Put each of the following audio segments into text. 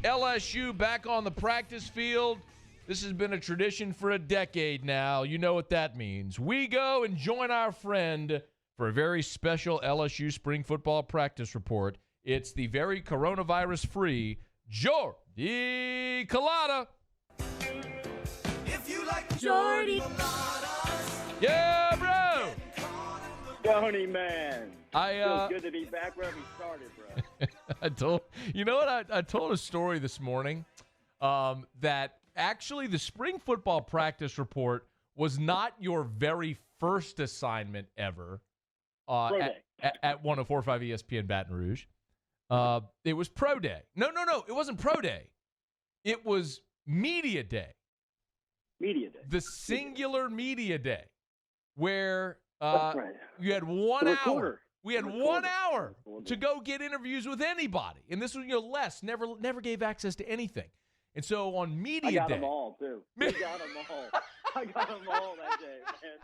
LSU back on the practice field. This has been a tradition for a decade now. You know what that means. We go and join our friend for a very special LSU spring football practice report. It's the very coronavirus-free Jordy Culotta. If you like Jordy. Yeah, bro. Tony, man. Feels good to be back where we started, bro. I told a story this morning that actually the spring football practice report was not your very first assignment ever at 104.5 ESPN Baton Rouge. It was Pro Day. No, it wasn't Pro Day. It was Media Day. Media Day. The singular Media Day, where That's right. you had 1 hour. We had 1 hour Recorder. to go get interviews with anybody. And this was, Les never gave access to anything. And so on Media I got Day. them all, too. I got them all. I got them all that day, man.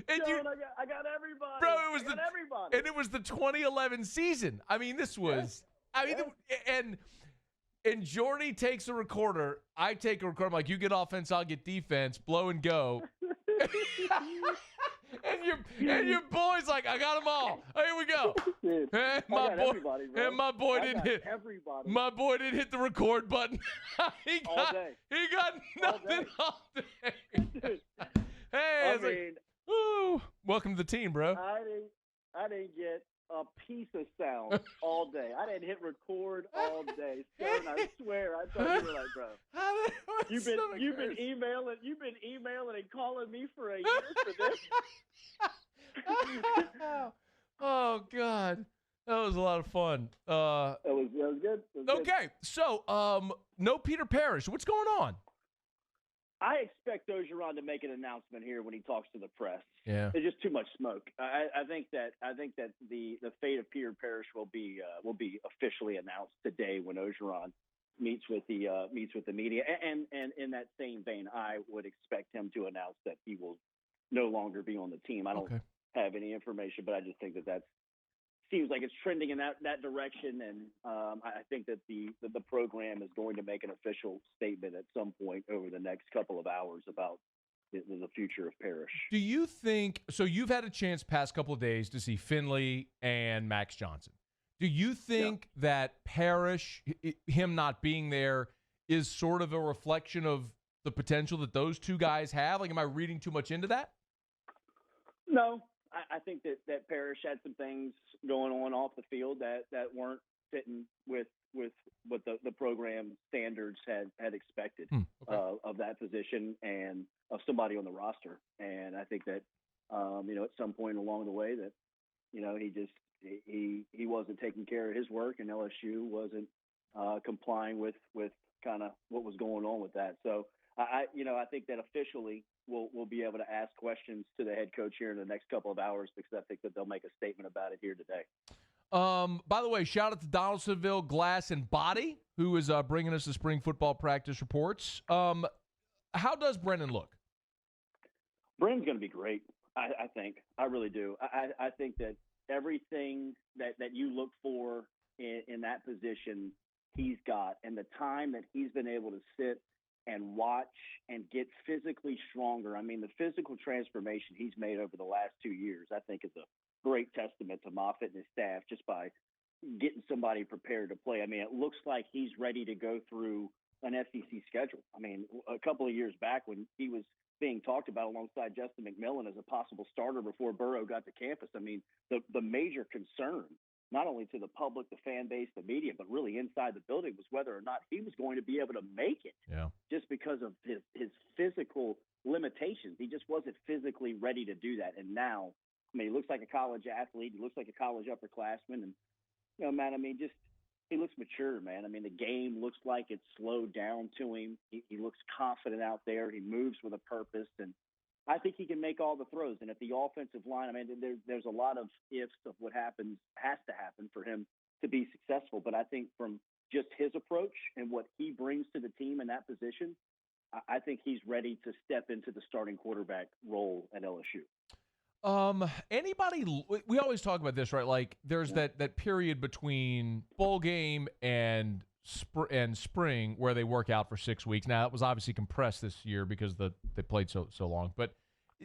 I got everybody. Bro, everybody. And it was the 2011 season. I mean, this was, and Jordy takes a recorder. I take a recorder. I'm like, you get offense, I'll get defense. Blow and go. And your boy's like, I got them all. Here we go. Dude, And my boy didn't hit the record button. he got nothing all day. Dude, Hey, ooh, welcome to the team, bro. I didn't get a piece of sound all day. I didn't hit record all day. Stone, I swear, I thought you were like, bro. You've been emailing and calling me for a year for this. Oh God, that was a lot of fun. It was good. Okay, so no Peter Parrish. What's going on? I expect Orgeron to make an announcement here when he talks to the press. Yeah, there's just too much smoke. I think that the fate of Peter Parrish will be officially announced today when Orgeron meets with the media. And in that same vein, I would expect him to announce that he will no longer be on the team. I don't have any information, but I just think that seems like it's trending in that direction, and I think that the program is going to make an official statement at some point over the next couple of hours about the future of Parrish. Do you think so? You've had a chance past couple of days to see Finley and Max Johnson. Do you think that Parrish, him not being there, is sort of a reflection of the potential that those two guys have? Like, am I reading too much into that? No. I think that Parrish had some things going on off the field that weren't fitting with what the program standards had expected of that position and of somebody on the roster. And I think that at some point along the way that he wasn't taking care of his work, and LSU wasn't complying with kind of what was going on with that. So I think that officially we'll be able to ask questions to the head coach here in the next couple of hours, because I think that they'll make a statement about it here today. By the way, shout out to Donaldsonville Glass and Body, who is bringing us the spring football practice reports. How does Brennan look? Brennan's going to be great. I think. I really do. I think that everything that you look for in that position, he's got, and the time that he's been able to sit and watch and get physically stronger. I mean, the physical transformation he's made over the last 2 years, I think, is a great testament to Moffitt and his staff just by getting somebody prepared to play. I mean, it looks like he's ready to go through an SEC schedule. I mean, a couple of years back when he was being talked about alongside Justin McMillan as a possible starter before Burrow got to campus, I mean, the major concern, not only to the public, the fan base, the media, but really inside the building, was whether or not he was going to be able to make it just because of his physical limitations. He just wasn't physically ready to do that. And now, I mean, he looks like a college athlete. He looks like a college upperclassman. And, man, I mean, he looks mature, man. I mean, the game looks like it's slowed down to him. He looks confident out there. He moves with a purpose. And I think he can make all the throws. And at the offensive line, I mean, there's a lot of ifs of what has to happen for him to be successful. But I think from just his approach and what he brings to the team in that position, I think he's ready to step into the starting quarterback role at LSU. We always talk about this, right? Like there's that period between bowl game and spring where they work out for 6 weeks. Now it was obviously compressed this year because they played so long. But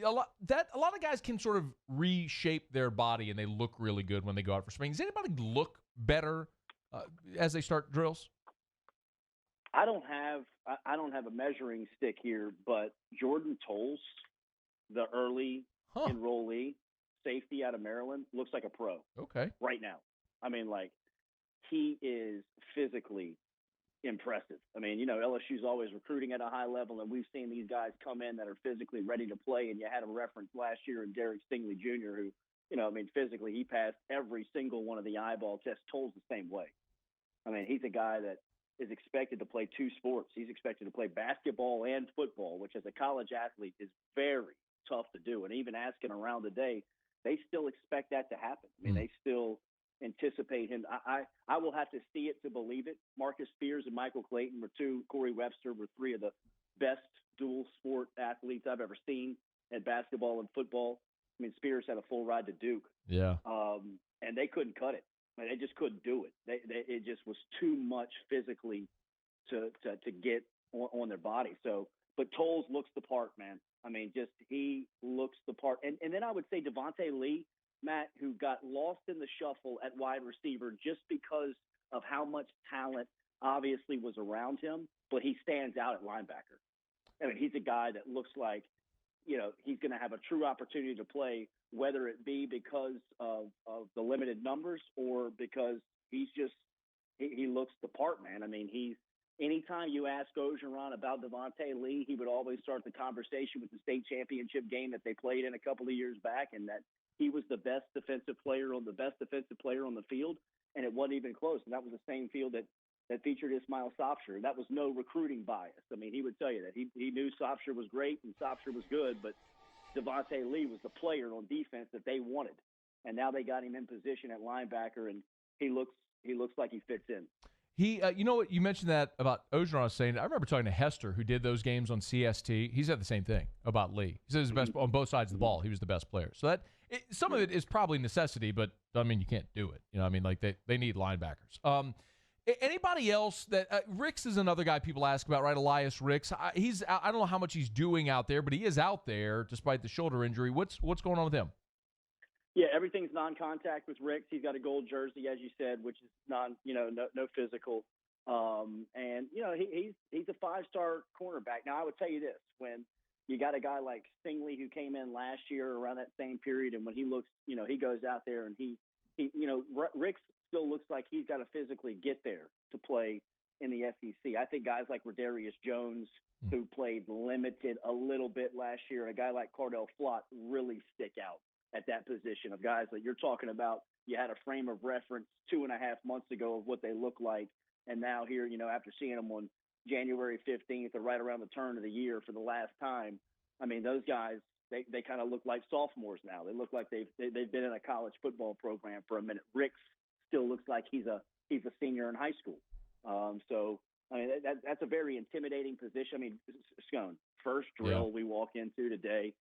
a lot of guys can sort of reshape their body and they look really good when they go out for spring. Does anybody look better as they start drills? I don't have a measuring stick here, but Jordan Towles, the early enrollee safety out of Maryland, looks like a pro. Okay. Right now. I mean, like, he is physically impressive. I mean, LSU's always recruiting at a high level, and we've seen these guys come in that are physically ready to play. And you had a reference last year in Derek Stingley Jr., who, physically he passed every single one of the eyeball tests. Towles the same way. I mean, he's a guy that is expected to play two sports. He's expected to play basketball and football, which as a college athlete is very tough to do. And even asking around today, they still expect that to happen. I mean, they still anticipate him. I will have to see it to believe it. Marcus Spears and Michael Clayton were two. Corey Webster were three of the best dual sport athletes I've ever seen at basketball and football. I mean, Spears had a full ride to Duke. Yeah. And they couldn't cut it. I mean, they just couldn't do it. It just was too much physically to get on their body. So, but Towles looks the part, man. I mean, just he looks the part. And then I would say Devontae Lee, Matt, who got lost in the shuffle at wide receiver just because of how much talent obviously was around him, but he stands out at linebacker. I mean, he's a guy that looks like, he's going to have a true opportunity to play, whether it be because of the limited numbers or because he looks the part, man. I mean, anytime you ask Ogeron about Devontae Lee, he would always start the conversation with the state championship game that they played in a couple of years back, and that he was the best defensive player on the field, and it wasn't even close. And that was the same field that featured Ismail Sopsher. That was no recruiting bias. I mean, he would tell you that he knew Sopsher was great and Sopsher was good, but Devontae Lee was the player on defense that they wanted. And now they got him in position at linebacker, and he looks like he fits in. He, what you mentioned that about Ogeron was saying. I remember talking to Hester, who did those games on CST. He said the same thing about Lee. He said he's the best on both sides of the ball. He was the best player. So some of it is probably necessity, but I mean, you can't do it. They need linebackers. Anybody else that Ricks is another guy people ask about, right? Elias Ricks. I don't know how much he's doing out there, but he is out there despite the shoulder injury. What's going on with him? Yeah, everything's non-contact with Ricks. He's got a gold jersey, as you said, which is no physical. And he's a five-star cornerback. Now, I would tell you this: when you got a guy like Stingley who came in last year around that same period, and when he looks, he goes out there and he Ricks still looks like he's got to physically get there to play in the SEC. I think guys like Rodarius Jones, who played limited a little bit last year, and a guy like Cardell Flott really stick out at that position of guys that you're talking about. You had a frame of reference 2.5 months ago of what they look like. And now here, after seeing them on January 15th or right around the turn of the year for the last time, I mean, those guys, they kind of look like sophomores now. They look like they've been in a college football program for a minute. Ricks still looks like he's a senior in high school. So, I mean, that's a very intimidating position. I mean, Scone, first drill we walk into today,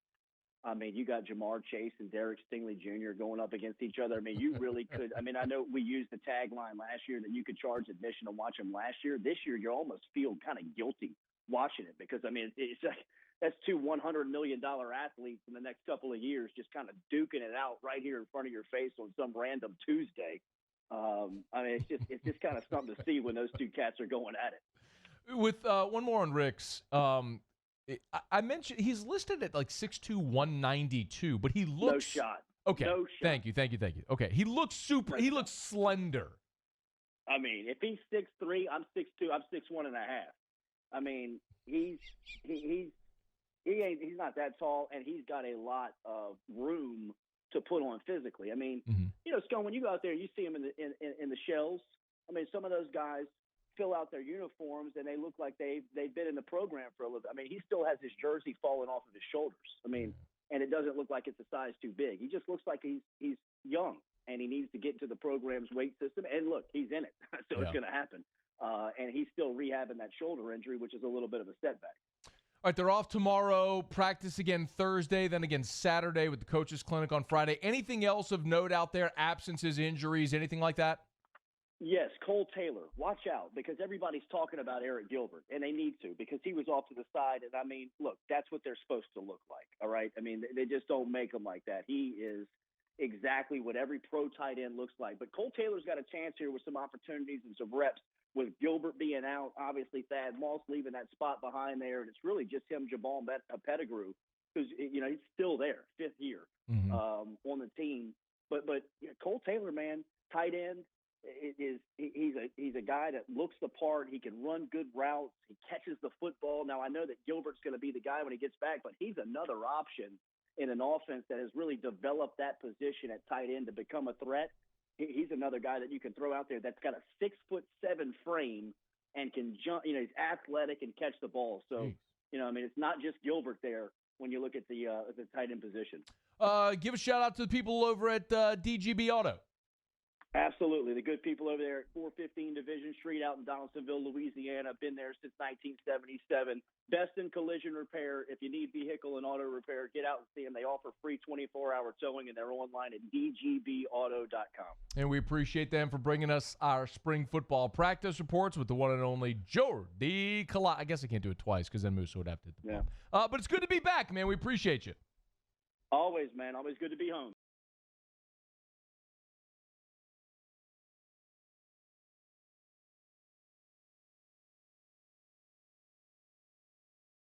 I mean, you got Jamar Chase and Derek Stingley Jr. going up against each other. I mean, you really could. I mean, I know we used the tagline last year that you could charge admission to watch them last year. This year, you almost feel kind of guilty watching it because, I mean, it's like that's two $100 million athletes in the next couple of years just kind of duking it out right here in front of your face on some random Tuesday. I mean, it's just kind of something to see when those two cats are going at it. With one more on Ricks, I mentioned he's listed at like 6'2", 192, but he looks no shot. Okay, no shot. Thank you. Okay, he looks super. He looks slender. I mean, if he's 6'3", I'm 6'2", I'm 6'1.5". I mean, he's not that tall, and he's got a lot of room to put on physically. I mean, Scone, when you go out there, you see him in the shells. I mean, some of those guys fill out their uniforms and they look like they've been in the program for a little bit. I mean, he still has his jersey falling off of his shoulders. I mean, and it doesn't look like it's a size too big. He just looks like he's young and he needs to get into the program's weight system. And look, he's in it, so it's going to happen. And he's still rehabbing that shoulder injury, which is a little bit of a setback. All right, they're off tomorrow, practice again Thursday, then again Saturday with the coaches clinic on Friday. Anything else of note out there? Absences, injuries, anything like that? Yes, Cole Taylor. Watch out, because everybody's talking about Eric Gilbert, and they need to, because he was off to the side. And, I mean, look, that's what they're supposed to look like, all right? I mean, they just don't make them like that. He is exactly what every pro tight end looks like. But Cole Taylor's got a chance here with some opportunities and some reps with Gilbert being out. Obviously, Thad Moss leaving that spot behind there, and it's really just him, Jabal Pettigrew, who's, you know, he's still there, fifth year on the team. But Cole Taylor, man, tight end, he's a guy that looks the part. He can run good routes. He catches the football. Now, I know that Gilbert's going to be the guy when he gets back, but he's another option in an offense that has really developed that position at tight end to become a threat. He's another guy that you can throw out there that's got a 6'7" frame and can jump. You know, he's athletic and catch the ball. So, you know, I mean, it's not just Gilbert there when you look at the tight end position. Give a shout out to the people over at DGB Auto. Absolutely. The good people over there at 415 Division Street out in Donaldsonville, Louisiana. Been there since 1977. Best in collision repair. If you need vehicle and auto repair, get out and see them. They offer free 24-hour towing, and they're online at dgbauto.com. And we appreciate them for bringing us our spring football practice reports with the one and only Jordy Culotta. I guess I can't do it twice because then Moose would have to hit the ball. But it's good to be back, man. We appreciate you. Always, man. Always good to be home.